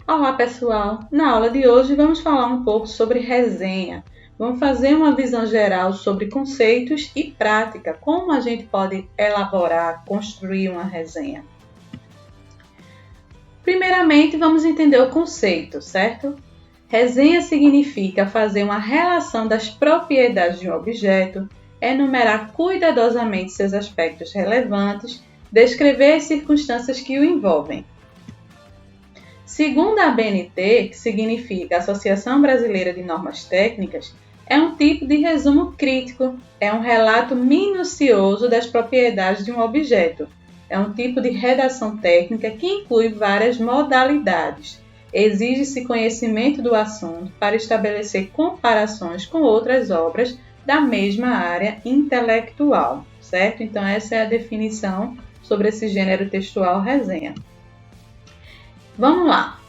Olá pessoal, na aula de hoje vamos falar um pouco sobre resenha. Vamos fazer uma visão geral sobre conceitos e prática, como a gente pode elaborar, construir uma resenha. Primeiramente vamos entender o conceito, certo? Resenha significa fazer uma relação das propriedades de um objeto, enumerar cuidadosamente seus aspectos relevantes, descrever as circunstâncias que o envolvem. Segundo a ABNT, que significa Associação Brasileira de Normas Técnicas, é um tipo de resumo crítico, é um relato minucioso das propriedades de um objeto. É um tipo de redação técnica que inclui várias modalidades. Exige-se conhecimento do assunto para estabelecer comparações com outras obras da mesma área intelectual, certo? Então essa é a definição sobre esse gênero textual resenha. Vamos lá.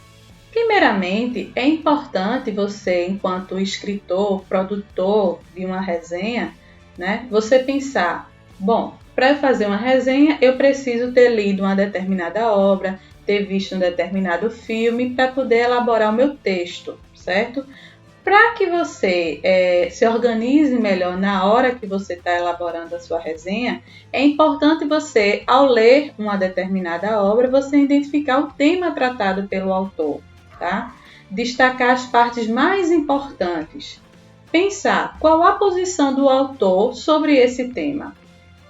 Primeiramente, é importante você, enquanto escritor, produtor de uma resenha, você pensar, bom, para fazer uma resenha eu preciso ter lido uma determinada obra, ter visto um determinado filme para poder elaborar o meu texto, certo? Para que você se organize melhor na hora que você está elaborando a sua resenha, é importante você, ao ler uma determinada obra, você identificar o tema tratado pelo autor, tá? Destacar as partes mais importantes. Pensar qual a posição do autor sobre esse tema.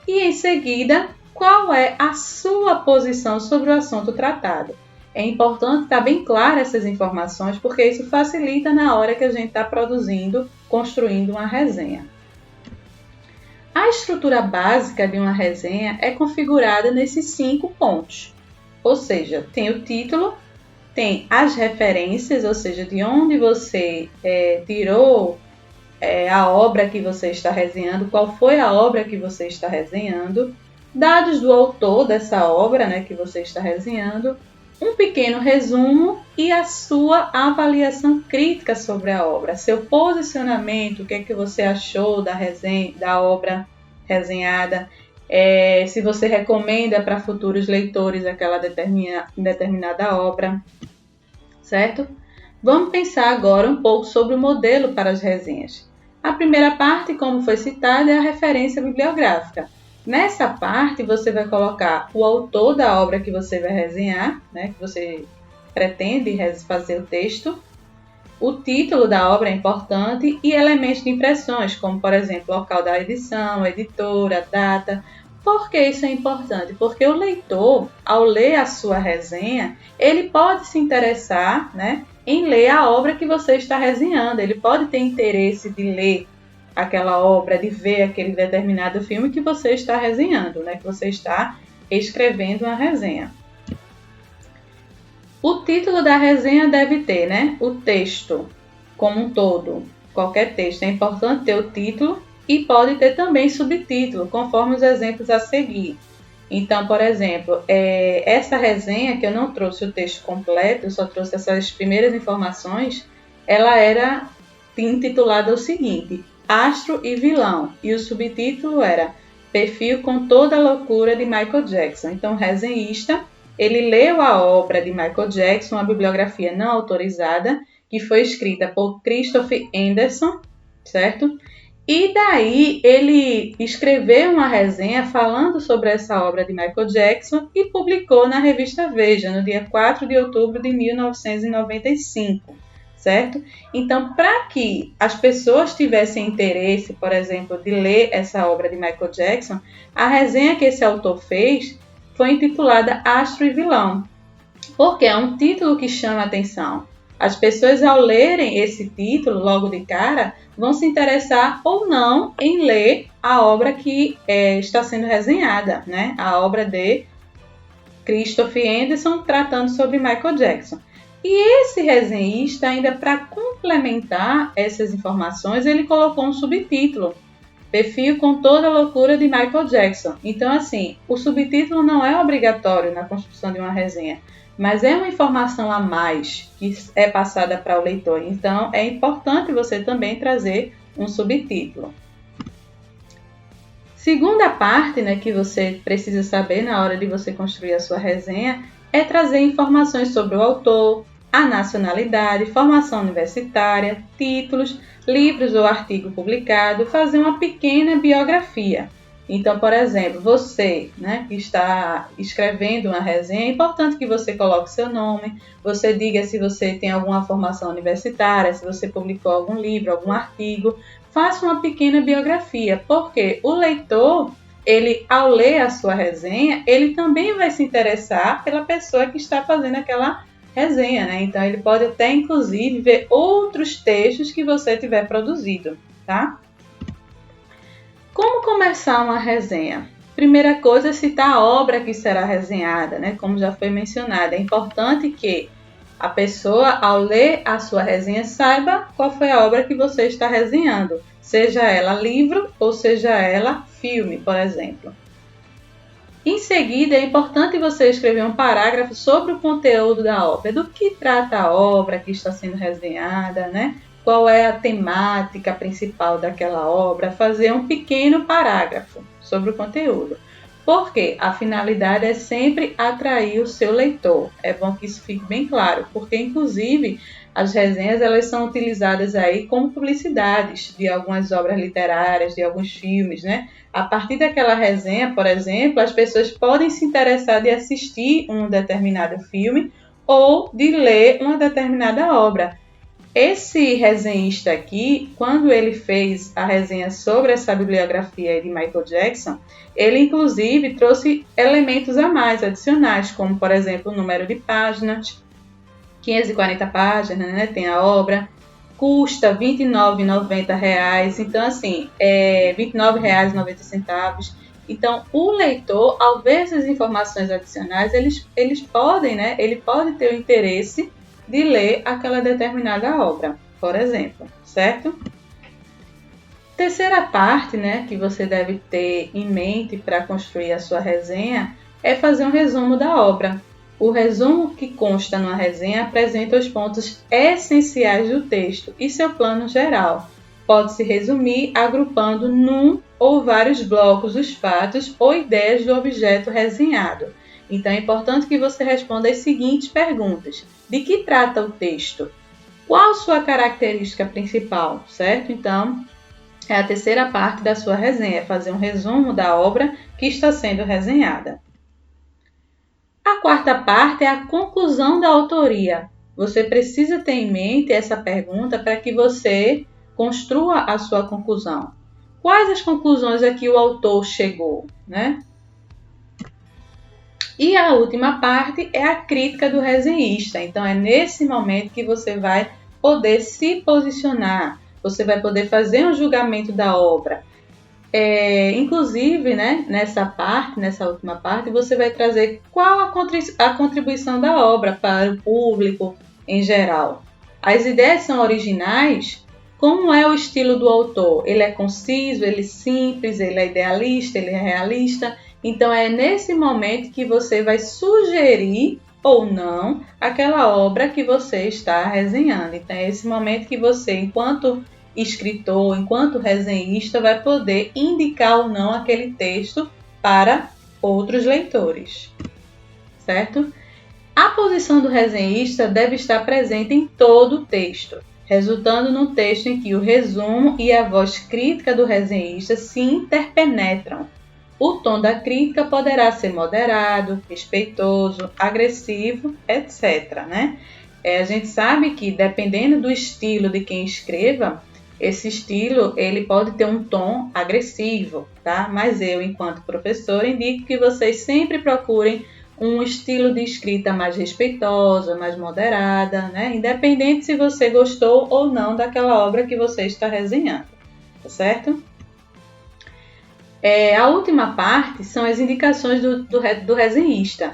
E, em seguida, qual é a sua posição sobre o assunto tratado. É importante estar bem claro essas informações, porque isso facilita na hora que a gente está produzindo, construindo uma resenha. A estrutura básica de uma resenha é configurada nesses 5 pontos. Ou seja, tem o título, tem as referências, ou seja, de onde você tirou a obra que você está resenhando, qual foi a obra que você está resenhando, dados do autor dessa obra que você está resenhando, um pequeno resumo e a sua avaliação crítica sobre a obra, seu posicionamento, o que é que você achou da obra resenhada, se você recomenda para futuros leitores aquela determinada obra, certo? Vamos pensar agora um pouco sobre o modelo para as resenhas. A primeira parte, como foi citada, é a referência bibliográfica. Nessa parte, você vai colocar o autor da obra que você vai resenhar, que você pretende fazer o texto. O título da obra é importante e elementos de impressões, como, por exemplo, local da edição, editora, data. Por que isso é importante? Porque o leitor, ao ler a sua resenha, ele pode se interessar, em ler a obra que você está resenhando. Ele pode ter interesse de ler aquela obra, de ver aquele determinado filme que você está resenhando, que você está escrevendo uma resenha. O título da resenha deve ter, o texto como um todo. Qualquer texto é importante ter o título e pode ter também subtítulo, conforme os exemplos a seguir. Então, por exemplo, essa resenha que eu não trouxe o texto completo, eu só trouxe essas primeiras informações, ela era intitulada o seguinte: Astro e Vilão, e o subtítulo era Perfil com toda a loucura de Michael Jackson. Então, o resenhista, ele leu a obra de Michael Jackson, uma bibliografia não autorizada, que foi escrita por Christopher Anderson, certo? E daí ele escreveu uma resenha falando sobre essa obra de Michael Jackson e publicou na revista Veja, no dia 4 de outubro de 1995. Certo? Então, para que as pessoas tivessem interesse, por exemplo, de ler essa obra de Michael Jackson, a resenha que esse autor fez foi intitulada Astro e Vilão, porque é um título que chama a atenção. As pessoas, ao lerem esse título, logo de cara, vão se interessar ou não em ler a obra que está sendo resenhada, a obra de Christopher Anderson, tratando sobre Michael Jackson. E esse resenhista, ainda para complementar essas informações, ele colocou um subtítulo, Perfil com toda a loucura de Michael Jackson. Então, assim, o subtítulo não é obrigatório na construção de uma resenha, mas é uma informação a mais que é passada para o leitor. Então, é importante você também trazer um subtítulo. Segunda parte, que você precisa saber na hora de você construir a sua resenha é trazer informações sobre o autor, a nacionalidade, formação universitária, títulos, livros ou artigo publicado, fazer uma pequena biografia. Então, por exemplo, você, né, que está escrevendo uma resenha, é importante que você coloque seu nome, você diga se você tem alguma formação universitária, se você publicou algum livro, algum artigo, faça uma pequena biografia, porque o leitor, ele, ao ler a sua resenha, ele também vai se interessar pela pessoa que está fazendo aquela resenha, né? Então, ele pode até, inclusive, ver outros textos que você tiver produzido, tá? Como começar uma resenha? Primeira coisa é citar a obra que será resenhada, né? Como já foi mencionado, é importante que a pessoa, ao ler a sua resenha, saiba qual foi a obra que você está resenhando, seja ela livro ou seja ela filme, por exemplo. Em seguida, é importante você escrever um parágrafo sobre o conteúdo da obra, do que trata a obra que está sendo resenhada, né? Qual é a temática principal daquela obra, fazer um pequeno parágrafo sobre o conteúdo. Porque a finalidade é sempre atrair o seu leitor. É bom que isso fique bem claro, porque inclusive as resenhas elas são utilizadas aí como publicidades de algumas obras literárias, de alguns filmes, né? A partir daquela resenha, por exemplo, as pessoas podem se interessar de assistir um determinado filme ou de ler uma determinada obra. Esse resenhista aqui, quando ele fez a resenha sobre essa bibliografia de Michael Jackson, ele inclusive trouxe elementos a mais, adicionais, como por exemplo o número de páginas, 540 páginas, né, tem a obra, custa R$ 29,90, então assim, R$ 29,90. Então, o leitor, ao ver essas informações adicionais, eles podem, né, ele pode ter o interesse de ler aquela determinada obra, por exemplo, certo? Terceira parte, né, que você deve ter em mente para construir a sua resenha é fazer um resumo da obra. O resumo que consta numa resenha apresenta os pontos essenciais do texto e seu plano geral. Pode-se resumir agrupando num ou vários blocos os fatos ou ideias do objeto resenhado. Então, é importante que você responda as seguintes perguntas. De que trata o texto? Qual sua característica principal, certo? Então, é a terceira parte da sua resenha, fazer um resumo da obra que está sendo resenhada. A quarta parte é a conclusão da autoria. Você precisa ter em mente essa pergunta para que você construa a sua conclusão. Quais as conclusões a que o autor chegou, né? E a última parte é a crítica do resenhista. Então, é nesse momento que você vai poder se posicionar, você vai poder fazer um julgamento da obra. Inclusive, né, nessa última parte, você vai trazer qual a contribuição da obra para o público em geral. As ideias são originais? Como é o estilo do autor? Ele é conciso, ele é simples, ele é idealista, ele é realista? Então, é nesse momento que você vai sugerir ou não aquela obra que você está resenhando. Então, é esse momento que você, enquanto escritor, enquanto resenhista, vai poder indicar ou não aquele texto para outros leitores, certo? A posição do resenhista deve estar presente em todo o texto, resultando num texto em que o resumo e a voz crítica do resenhista se interpenetram. O tom da crítica poderá ser moderado, respeitoso, agressivo, etc., né? A gente sabe que, dependendo do estilo de quem escreva, esse estilo ele pode ter um tom agressivo, tá? Mas eu, enquanto professora, indico que vocês sempre procurem um estilo de escrita mais respeitosa, mais moderada, né? Independente se você gostou ou não daquela obra que você está resenhando, tá certo? A última parte são as indicações do resenhista.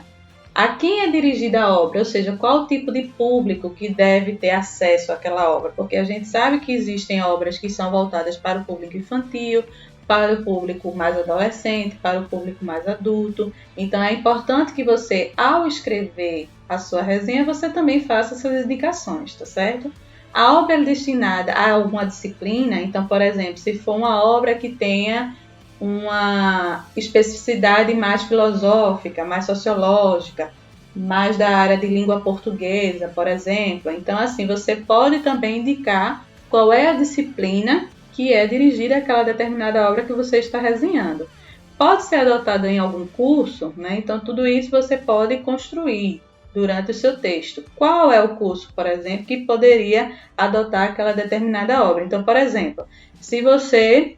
A quem é dirigida a obra, ou seja, qual o tipo de público que deve ter acesso àquela obra, porque a gente sabe que existem obras que são voltadas para o público infantil, para o público mais adolescente, para o público mais adulto. Então, é importante que você, ao escrever a sua resenha, você também faça essas indicações, tá certo? A obra é destinada a alguma disciplina, então, por exemplo, se for uma obra que tenha uma especificidade mais filosófica, mais sociológica, mais da área de língua portuguesa, por exemplo. Então, assim, você pode também indicar qual é a disciplina que é dirigida àquela determinada obra que você está resenhando. Pode ser adotado em algum curso, né? Então, tudo isso você pode construir durante o seu texto. Qual é o curso, por exemplo, que poderia adotar aquela determinada obra? Então, por exemplo, se você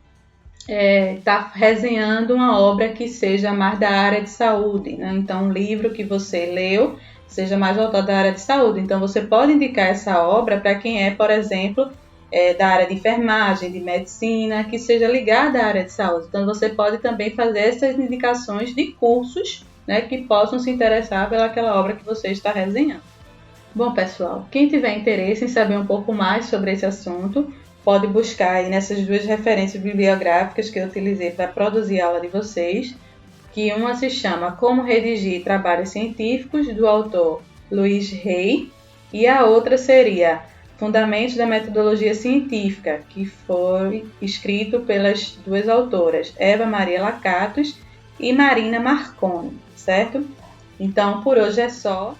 está resenhando uma obra que seja mais da área de saúde, né? Então, um livro que você leu seja mais voltado à área de saúde. Então, você pode indicar essa obra para quem é, por exemplo, da área de enfermagem, de medicina, que seja ligada à área de saúde. Então, você pode também fazer essas indicações de cursos, né, que possam se interessar pelaquela obra que você está resenhando. Bom, pessoal, quem tiver interesse em saber um pouco mais sobre esse assunto, pode buscar aí nessas duas referências bibliográficas que eu utilizei para produzir a aula de vocês, que uma se chama Como Redigir Trabalhos Científicos, do autor Luiz Rey, e a outra seria Fundamentos da Metodologia Científica, que foi escrito pelas duas autoras, Eva Maria Lacatos e Marina Marconi, certo? Então, por hoje é só.